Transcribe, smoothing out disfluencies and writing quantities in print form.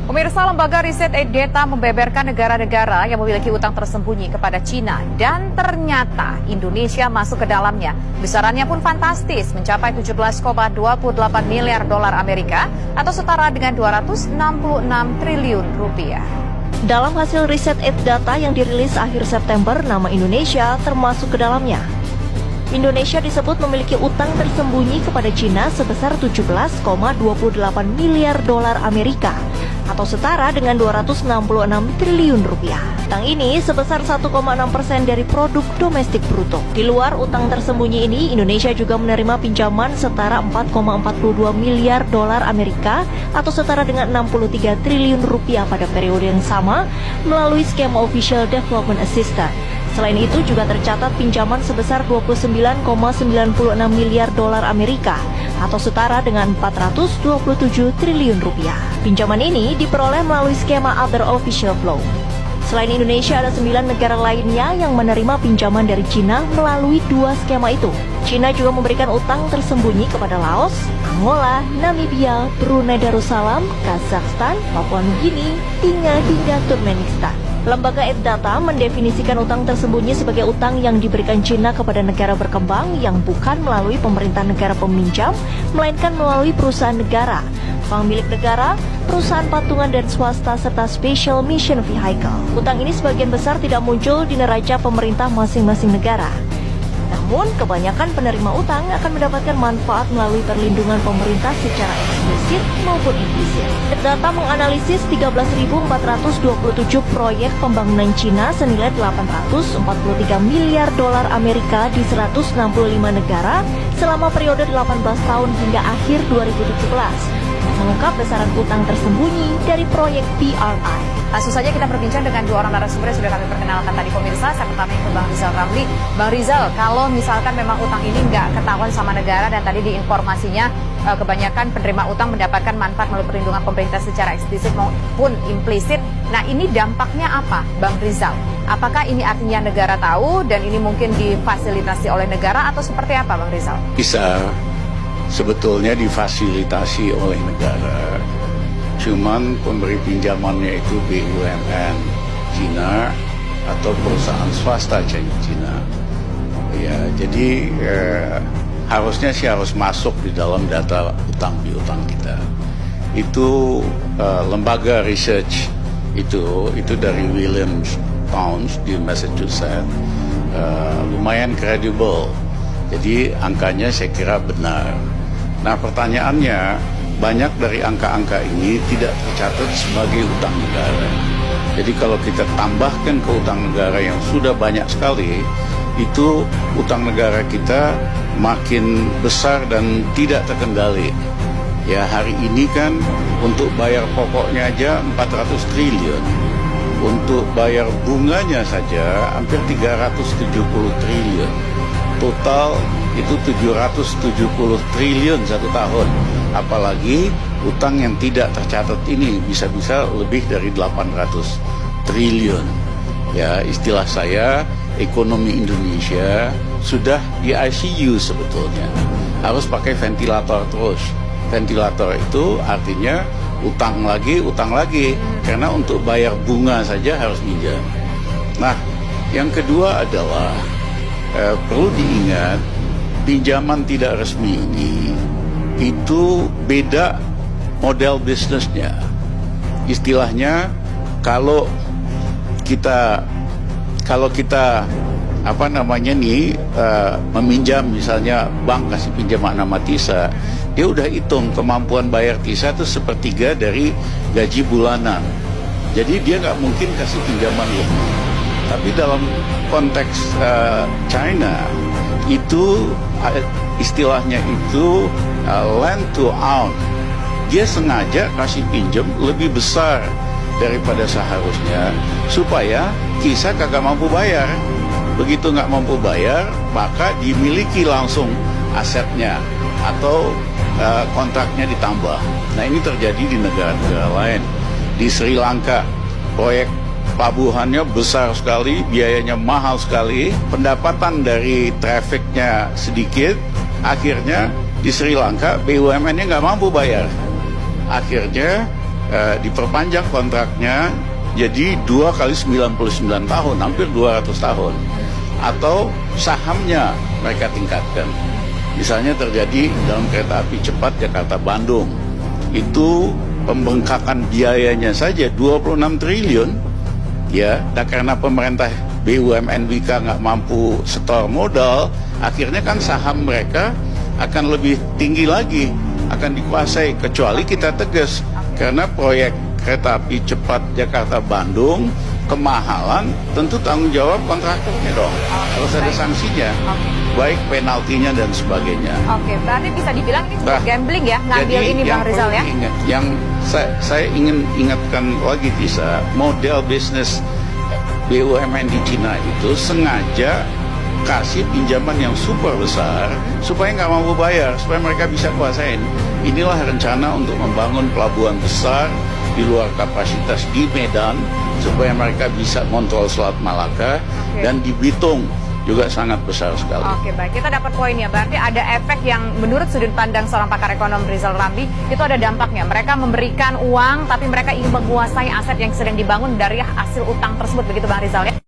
Pemirsa, lembaga riset Data membeberkan negara-negara yang memiliki utang tersembunyi kepada Cina dan ternyata Indonesia masuk ke dalamnya. Besarannya pun fantastis, mencapai 17,28 miliar dolar Amerika atau setara dengan 266 triliun rupiah. Dalam hasil riset Data yang dirilis akhir September, nama Indonesia termasuk ke dalamnya. Indonesia disebut memiliki utang tersembunyi kepada Cina sebesar 17,28 miliar dolar Amerika atau setara dengan 266 triliun rupiah. Utang ini sebesar 1,6% dari produk domestik bruto. Di luar utang tersembunyi ini, Indonesia juga menerima pinjaman setara 4,42 miliar dolar Amerika atau setara dengan 63 triliun rupiah pada periode yang sama melalui skema Official Development Assistance. Selain itu juga tercatat pinjaman sebesar 29,96 miliar dolar Amerika atau setara dengan 427 triliun rupiah. Pinjaman ini diperoleh melalui skema Other Official Flow. Selain Indonesia, ada 9 negara lainnya yang menerima pinjaman dari Cina melalui dua skema itu. Cina juga memberikan utang tersembunyi kepada Laos, Angola, Namibia, Brunei Darussalam, Kazakhstan, Papua Nugini, hingga Turkmenistan. Lembaga Data mendefinisikan utang tersembunyi sebagai utang yang diberikan Cina kepada negara berkembang yang bukan melalui pemerintah negara peminjam, melainkan melalui perusahaan negara, bank milik negara, perusahaan patungan dan swasta, serta Special Mission Vehicle. Utang ini sebagian besar tidak muncul di neraca pemerintah masing-masing negara. Namun, kebanyakan penerima utang akan mendapatkan manfaat melalui perlindungan pemerintah secara eksplisit maupun implisit. Data menganalisis 13.427 proyek pembangunan Cina senilai 843 miliar dolar Amerika di 165 negara selama periode 18 tahun hingga akhir 2017. Mengungkap besaran utang tersembunyi dari proyek BRI. Langsung saja kita berbincang dengan dua orang narasumber yang sudah kami perkenalkan tadi pemirsa. Saya pertama ke Bang Rizal Ramli. Bang Rizal, kalau misalkan memang utang ini nggak ketahuan sama negara dan tadi di informasinya kebanyakan penerima utang mendapatkan manfaat melalui perlindungan pemerintah secara eksplisit maupun implisit. Nah, ini dampaknya apa, Bang Rizal? Apakah ini artinya negara tahu dan ini mungkin difasilitasi oleh negara atau seperti apa, Bang Rizal? Bisa sebetulnya difasilitasi oleh negara. Cuman pemberi pinjamannya itu BUMN Cina atau perusahaan swasta Cina. Ya, jadi harusnya sih harus masuk di dalam data utang piutang kita. Itu lembaga research itu dari Williamstown di Massachusetts, lumayan kredibel. Jadi angkanya saya kira benar. Nah, pertanyaannya, banyak dari angka-angka ini tidak tercatat sebagai utang negara. Jadi kalau kita tambahkan ke utang negara yang sudah banyak sekali, itu utang negara kita makin besar dan tidak terkendali. Ya, hari ini kan untuk bayar pokoknya aja 400 triliun. Untuk bayar bunganya saja hampir 370 triliun. Total itu 770 triliun satu tahun. Apalagi utang yang tidak tercatat ini bisa-bisa lebih dari 800 triliun. Ya, istilah saya, ekonomi Indonesia sudah di ICU sebetulnya. Harus pakai ventilator terus. Ventilator itu artinya utang lagi. Karena untuk bayar bunga saja harus minjam. Nah, yang kedua adalah perlu diingat, pinjaman tidak resmi ini itu beda model bisnisnya. Istilahnya kalau kita meminjam, misalnya bank kasih pinjaman nama Tisa, dia udah hitung kemampuan bayar Tisa itu sepertiga dari gaji bulanan. Jadi dia nggak mungkin kasih pinjaman lebih. Tapi dalam konteks China itu istilahnya itu lend to own. Dia sengaja kasih pinjam lebih besar daripada seharusnya supaya Tisa kagak mampu bayar. Begitu nggak mampu bayar, maka dimiliki langsung asetnya atau kontraknya ditambah. Nah, ini terjadi di negara-negara lain. Di Sri Lanka, proyek pelabuhannya besar sekali, biayanya mahal sekali, pendapatan dari trafficnya sedikit, akhirnya di Sri Lanka BUMN-nya nggak mampu bayar. Akhirnya diperpanjang kontraknya jadi 2 kali 99 tahun, hampir 200 tahun. Atau sahamnya mereka tingkatkan. Misalnya terjadi dalam kereta api cepat Jakarta-Bandung, itu pembengkakan biayanya saja 26 triliun, ya, dan karena pemerintah BUMN Wika nggak mampu setor modal, akhirnya kan saham mereka akan lebih tinggi lagi, akan dikuasai, kecuali kita tegas, karena proyek kereta api cepat Jakarta-Bandung kemahalan, tentu tanggung jawab kontraktornya dong, harus ada sanksinya, baik penaltinya dan sebagainya. Oke, berarti bisa dibilang ini cukup Nah, gambling ya, ngambil ini Bang Rizal ya? Yang saya ingin ingatkan lagi, Tisa, model bisnis BUMN di Cina itu sengaja kasih pinjaman yang super besar supaya nggak mampu bayar, supaya mereka bisa kuasain. Inilah rencana untuk membangun pelabuhan besar di luar kapasitas di Medan supaya mereka bisa kontrol Selat Malaka, dan di Bitung juga sangat besar sekali. Oke, baik. Kita dapat poinnya. Berarti ada efek yang menurut sudut pandang seorang pakar ekonom Rizal Ramli, itu ada dampaknya. Mereka memberikan uang, tapi mereka ingin menguasai aset yang sedang dibangun dari hasil utang tersebut. Begitu Bang Rizal ya?